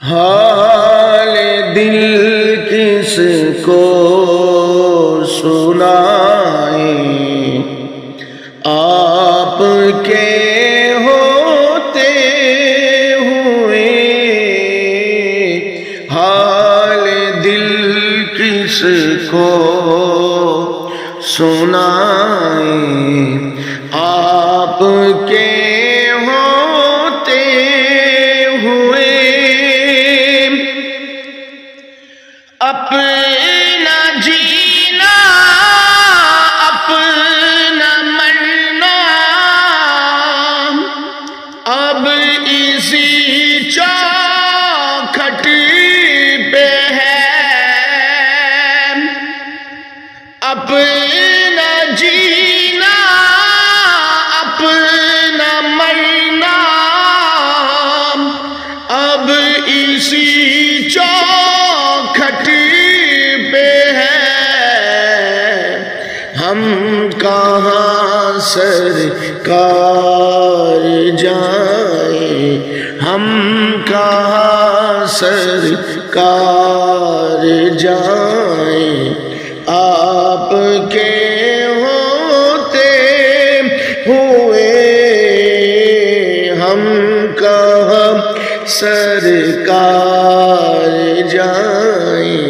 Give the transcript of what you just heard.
حال دل کس کو سنائیں، آپ کے ہوتے ہوئے حال دل کس کو سنائیں، آپ کے اپنا جینا اپنا مرنا اب اسی چوکھٹ پہ ہے، اپنا جینا اپنا مرنا اب اسی چوکھٹ پہ ہے، ہم کہاں سرکار جائیں، ہم کہاں سرکار جائیں، آپ کے ہوتے ہوئے ہم کہاں سرکار جائیں۔